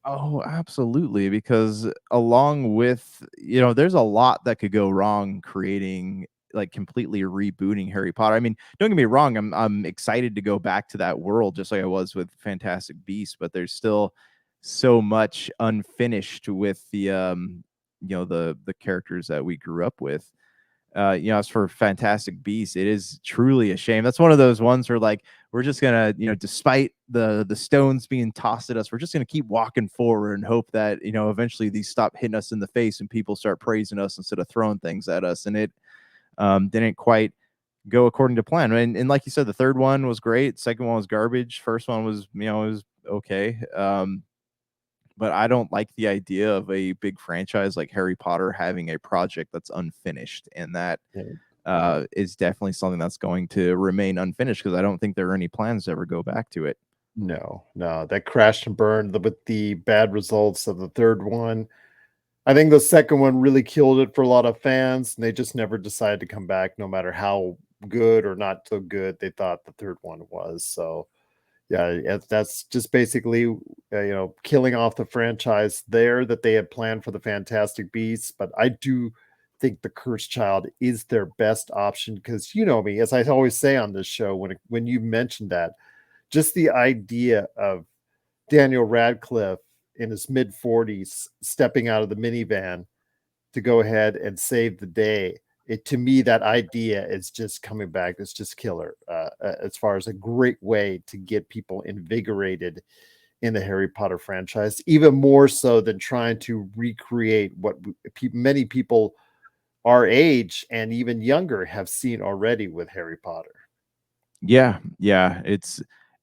oh, absolutely, because along with, there's a lot that could go wrong creating like completely rebooting Harry Potter. I mean, don't get me wrong, I'm excited to go back to that world just like I was with Fantastic Beasts, but there's still so much unfinished with the characters that we grew up with. As for Fantastic Beasts, it is truly a shame. That's one of those ones where like we're just gonna, despite the stones being tossed at us, we're just gonna keep walking forward and hope that eventually these stop hitting us in the face and people start praising us instead of throwing things at us. And it didn't quite go according to plan. And like you said, the third one was great. Second one was garbage. First one was it was okay. But I don't like the idea of a big franchise like Harry Potter having a project that's unfinished, and that Yeah. is definitely something that's going to remain unfinished because I don't think there are any plans to ever go back to it. No, no, that crashed and burned with the bad results of the third one. I think the second one really killed it for a lot of fans, and they just never decided to come back no matter how good or not so good they thought the third one was. So, Yeah, that's just basically killing off the franchise there that they had planned for the Fantastic Beasts. But I do think the Cursed Child is their best option because you know me, as I always say on this show, when you mentioned that, just the idea of Daniel Radcliffe in his mid 40s stepping out of the minivan to go ahead and save the day. It, to me, that idea is just coming back. It's just killer as far as a great way to get people invigorated in the Harry Potter franchise, even more so than trying to recreate what many people our age and even younger have seen already with Harry Potter. Yeah, yeah,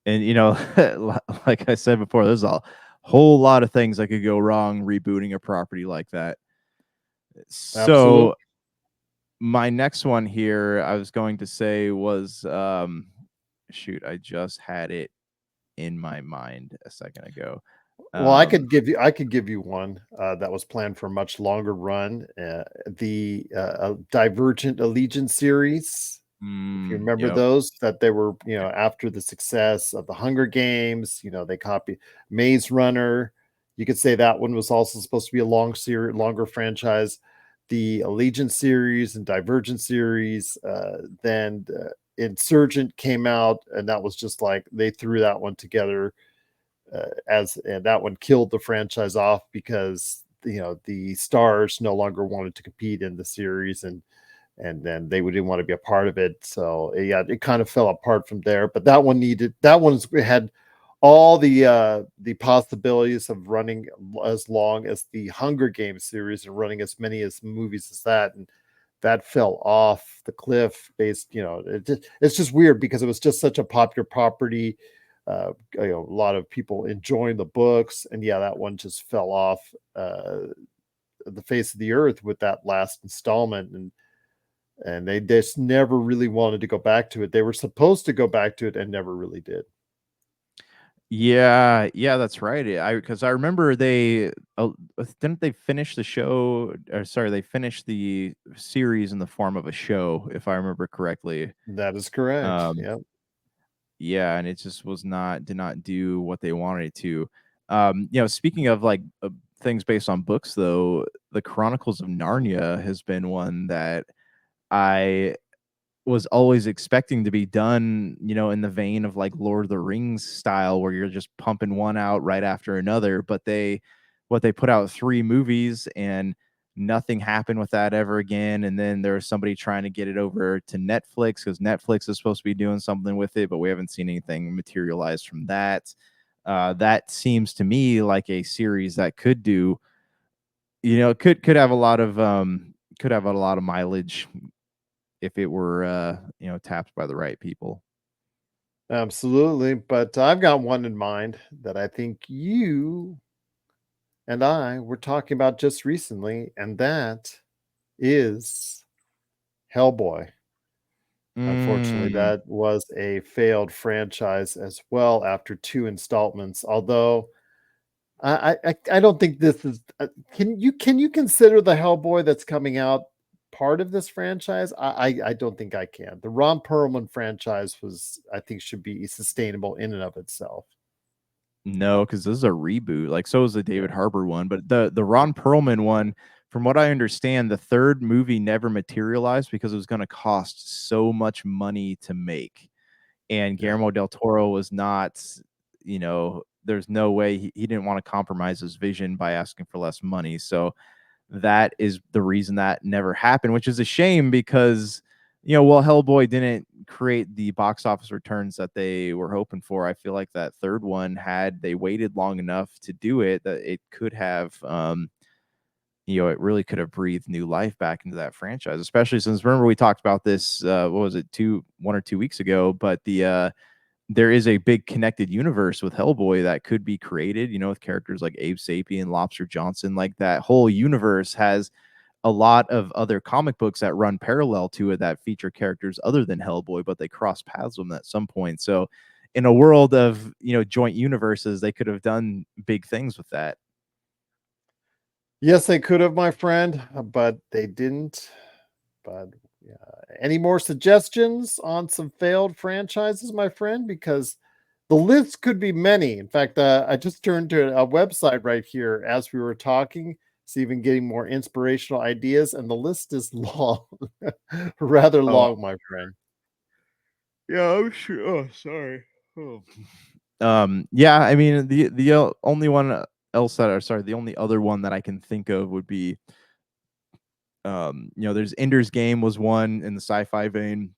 and like I said before, there's a whole lot of things that could go wrong rebooting a property like that. Absolutely. So my next one here, I was going to say was, shoot, I just had it in my mind a second ago. Well, Um, I could give you one that was planned for a much longer run. The Divergent Allegiance series, if you remember yep. those, that they were, after the success of the Hunger Games, they copied Maze Runner. You could say that one was also supposed to be a longer franchise. The Allegiance series and Divergent series, then Insurgent came out, and that was just like they threw that one together and that one killed the franchise off because the stars no longer wanted to compete in the series and then they didn't want to be a part of it. So yeah, it kind of fell apart from there. But that one had all the possibilities of running as long as the Hunger Games series and running as many as movies as that, and that fell off the cliff based, it's just weird because it was just such a popular property. A lot of people enjoying the books, and yeah, that one just fell off the face of the earth with that last installment, and they just never really wanted to go back to it. They were supposed to go back to it and never really did. Yeah, yeah, that's right. Because I remember didn't they finish the show, or sorry, they finished the series in the form of a show, if I remember correctly. That is correct. Um, Yeah. yeah, and it just did not do what they wanted it to. Speaking of like things based on books, though, the Chronicles of Narnia has been one that I was always expecting to be done, in the vein of like Lord of the Rings style, where you're just pumping one out right after another. But they put out 3 movies and nothing happened with that ever again. And then there was somebody trying to get it over to Netflix because Netflix is supposed to be doing something with it, but we haven't seen anything materialize from that. That seems to me like a series that could do, could have a lot of mileage if it were tapped by the right people. Absolutely. But I've got one in mind that I think you and I were talking about just recently, and that is Hellboy. Unfortunately, Mm, that was a failed franchise as well after 2 installments. Although I don't think this is. Can you consider the Hellboy that's coming out part of this franchise? I don't think I can. The Ron Perlman franchise I think should be sustainable in and of itself. no, because this is a reboot. Like so is the Yeah, David Harbour one, but the Ron Perlman one, from what I understand, the third movie never materialized because it was going to cost so much money to make, and yeah. Guillermo del Toro was not. There's no way he didn't want to compromise his vision by asking for less money. So that is the reason that never happened, which is a shame because, while Hellboy didn't create the box office returns that they were hoping for, I feel like that third one, had they waited long enough to do it, that it could have, it really could have breathed new life back into that franchise, especially since, remember, we talked about this, what was it, 1 or 2 weeks ago, but there is a big connected universe with Hellboy that could be created, with characters like Abe Sapien, Lobster Johnson. Like that whole universe has a lot of other comic books that run parallel to it that feature characters other than Hellboy, but they cross paths with them at some point. So in a world of, joint universes, they could have done big things with that. Yes, they could have, my friend, but they didn't. But yeah. Any more suggestions on some failed franchises, my friend? Because The list could be many. In fact, I just turned to a website right here as we were talking, see even getting more inspirational ideas, and the list is long, rather Oh, long, my friend. yeah, I'm sure. Oh, sorry. Oh. Yeah, I mean, the only one else that, or sorry, the only other one that I can think of would be, there's Ender's Game was one in the sci-fi vein.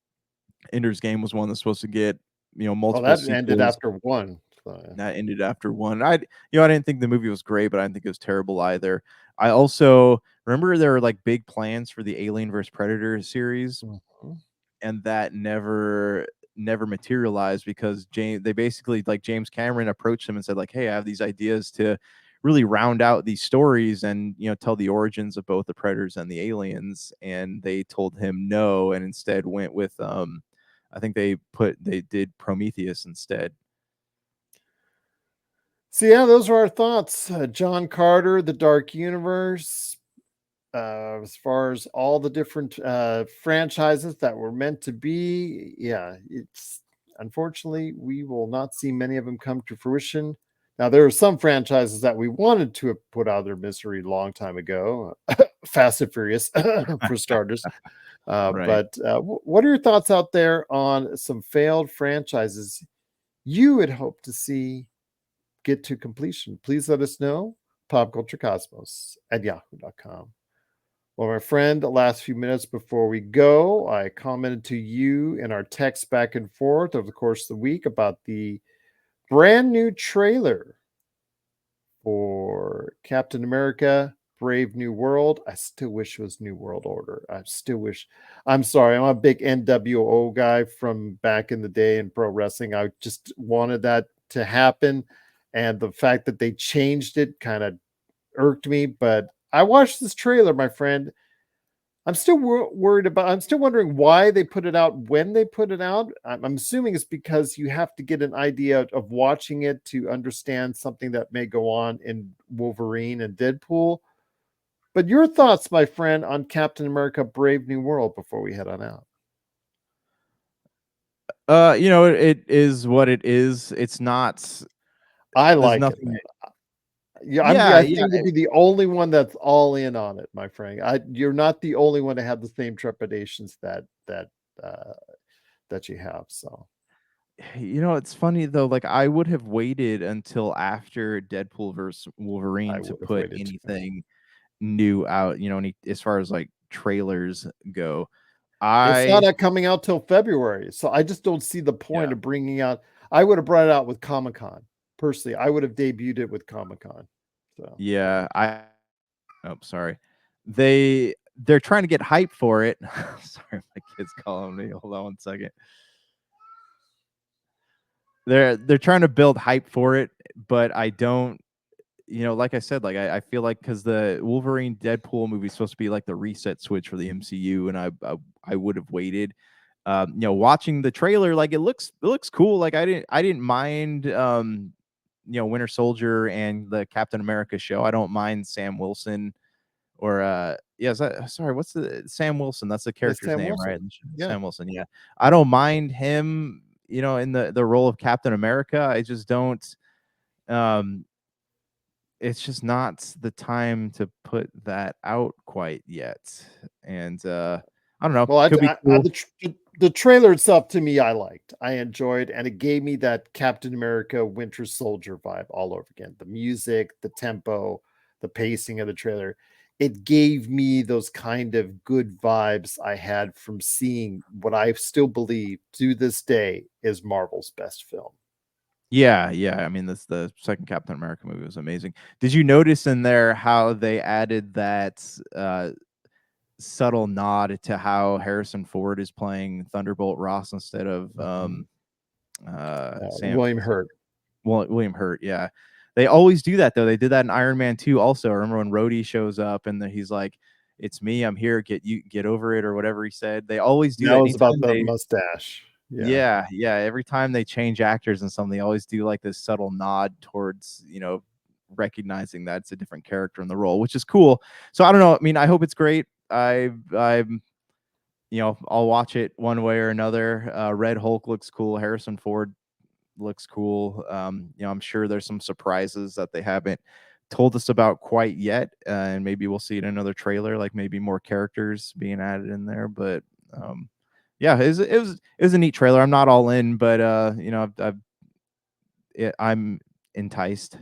Ender's Game was one that's supposed to get, Oh, multiple that ended sequels. after one. So, That ended after one. I didn't think the movie was great, but I didn't think it was terrible either. I also remember there were like big plans for the Alien vs Predator series, mhm. and that never materialized because they basically, like, James Cameron approached him and said, like, hey, I have these ideas to really round out these stories and tell the origins of both the predators and the aliens, and they told him no, and instead went with I think they did Prometheus instead. So yeah, those are our thoughts. John Carter, The Dark Universe. As far as all the different franchises that were meant to be, yeah, it's unfortunately we will not see many of them come to fruition. Now there are some franchises that we wanted to have put out of their misery a long time ago, Fast and Furious for starters. Right. What are your thoughts out there on some failed franchises you would hope to see get to completion? Please let us know. Popculturecosmos at yahoo.com. Well, my friend, the last few minutes before we go, I commented to you in our text back and forth over the course of the week about the brand new trailer for Captain America Brave New World. I still wish it was New World Order. I still wish. I'm sorry. I'm a big NWO guy from back in the day in pro wrestling. I just wanted that to happen. And the fact that they changed it kind of irked me. But I watched this trailer, my friend. I'm still worried about. I'm still wondering why they put it out when they put it out. I'm assuming it's because you have to get an idea of watching it to understand something that may go on in Wolverine and Deadpool. But your thoughts, my friend, on Captain America: Brave New World before we head on out. It is what it is. It's not. I There's like it, nothing. man. Yeah, Yeah, I yeah. seem to be the only one that's all in on it, my friend. You're not the only one to have the same trepidations uh, that you have. So It's funny though. Like, I would have waited until after Deadpool versus I Wolverine to would have put waited too. anything new out. As far as like trailers go. It's not I coming out till February, so I just don't see the point Yeah, of bringing out. I would have brought it out with Comic Con. Personally, I would have debuted it with Comic Con. So yeah. Oh, sorry. They're trying to get hype for it. Sorry, my kid's calling me. Hold on one second. They're trying to build hype for it, but I don't. Like I said, like I feel like because the Wolverine Deadpool movie is supposed to be like the reset switch for the MCU, and I would have waited. Watching the trailer, like it looks cool. Like I didn't mind Winter Soldier and the Captain America show. I don't mind Sam Wilson or yeah, sorry, what's the Sam Wilson? That's the it's character's Sam name, Wilson. right? Yeah. Sam Wilson. Yeah, I don't mind him. In the role of Captain America. I just don't. Um, it's just not the time to put that out quite yet. And I don't know. Well, Could be cool. the trailer itself to me, I liked. I enjoyed, and it gave me that Captain America Winter Soldier vibe all over again. The music, the tempo, the pacing of the trailer. It gave me those kind of good vibes I had from seeing what I still believe to this day is Marvel's best film. Yeah, yeah. I mean, that's the second Captain America movie was amazing. Did you notice in there how they added that subtle nod to how Harrison Ford is playing Thunderbolt Ross instead of Mhm. Sam William Hurt. William Hurt? Yeah, they always do that though. They did that in Iron Man 2 also. I remember when Rhodey shows up and he's like, "It's me. I'm here. Get over it," or whatever he said. They always do That that was about anytime the they. mustache. Yeah. Yeah, yeah. Every time they change actors and something, they always do like this subtle nod towards, recognizing that it's a different character in the role, which is cool. So I don't know. I mean, I hope it's great. I'm, I'll watch it one way or another. Red Hulk looks cool. Harrison Ford looks cool. I'm sure there's some surprises that they haven't told us about quite yet, and maybe we'll see it in another trailer, like maybe more characters being added in there. But yeah, it was a neat trailer. I'm not all in, but I'm enticed.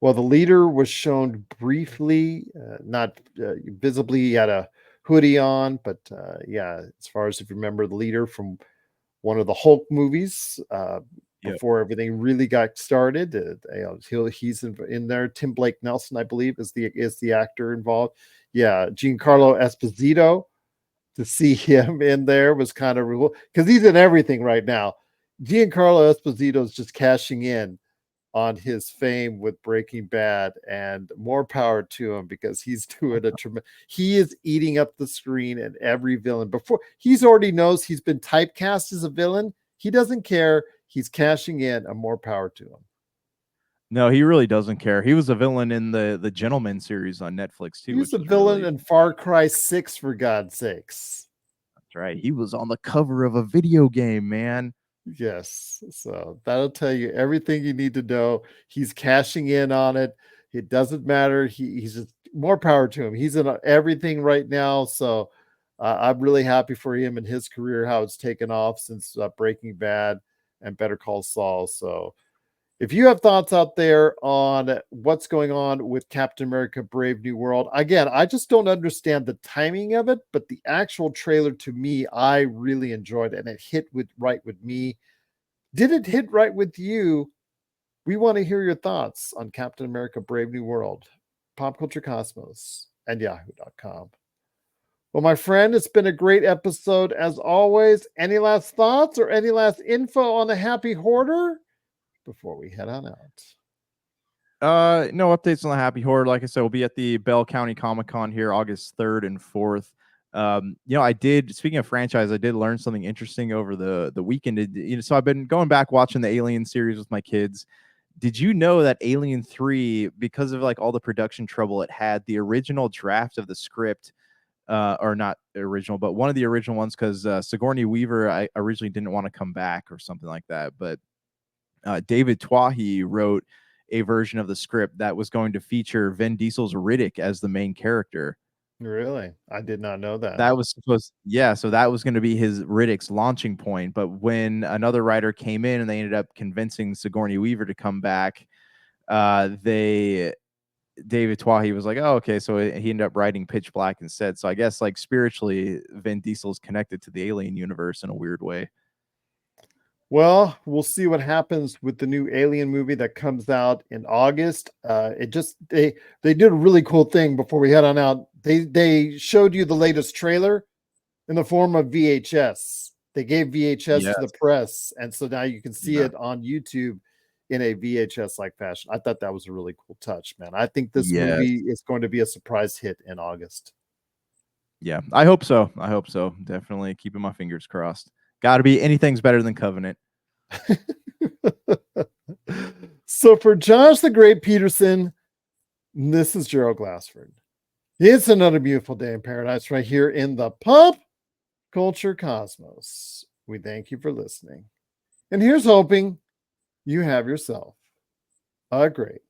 Well, the leader was shown briefly, not visibly. He had a hoodie on, but yeah, as far as if you remember the leader from one of the Hulk movies, Yep. before everything really got started, he's in there. Tim Blake Nelson, I believe, is the actor involved. Yeah, Giancarlo Esposito. To see him in there was kind of cool because he's in everything right now. Giancarlo Esposito is just cashing in on his fame with Breaking Bad, and more power to him because he's doing a tremendous. He is eating up the screen and every villain before he's already knows he's been typecast as a villain. He doesn't care. He's cashing in, and more power to him. No, he really doesn't care. He was a villain in the Gentleman series on Netflix too, He was which a is villain really in Far Cry 6, for God's sakes. that's right. He was on the cover of a video game, man. Yes. So that'll tell you everything you need to know. He's cashing in on it. It doesn't matter. He's just more power to him. He's in everything right now. So I'm really happy for him and his career, how it's taken off since Breaking Bad and Better Call Saul. So if you have thoughts out there on what's going on with Captain America Brave New World, again, I just don't understand the timing of it, but the actual trailer to me, I really enjoyed it, and it hit right with me. Did it hit right with you? We want to hear your thoughts on Captain America Brave New World, Pop Culture Cosmos, and yahoo.com. Well, my friend, it's been a great episode as always. Any last thoughts or any last info on the Happy Hoarder before we head on out? No updates on the Happy Horde. Like I said, we'll be at the Bell County Comic Con here August 3rd and 4th. I did, speaking of franchise, I did learn something interesting over the weekend. So I've been going back watching the Alien series with my kids. Did you know that Alien 3, because of like all the production trouble it had, the original draft of the script, or not original, but one of the original ones, because Sigourney Weaver I originally didn't want to come back or something like that, but David Twahi wrote a version of the script that was going to feature Vin Diesel's Riddick as the main character. Really? I did not know that. That was supposed, yeah. So that was going to be his Riddick's launching point. But when another writer came in and they ended up convincing Sigourney Weaver to come back, David Twahi was like, "Oh, okay." So he ended up writing Pitch Black instead. So I guess like spiritually, Vin Diesel's connected to the Alien universe in a weird way. Well, we'll see what happens with the new Alien movie that comes out in August. They did a really cool thing before we head on out. They showed you the latest trailer in the form of VHS. They gave VHS to the press, and so now you can see it on YouTube in a VHS like fashion. I thought that was a really cool touch, man. I think this movie is going to be a surprise hit in August. Yeah, I hope so. I hope so. Definitely keeping my fingers crossed. Got to be, anything's better than Covenant. So for Josh the Great Peterson, this is Gerald Glassford. It's another beautiful day in paradise right here in the Pop Culture Cosmos. We thank you for listening. And here's hoping you have yourself a great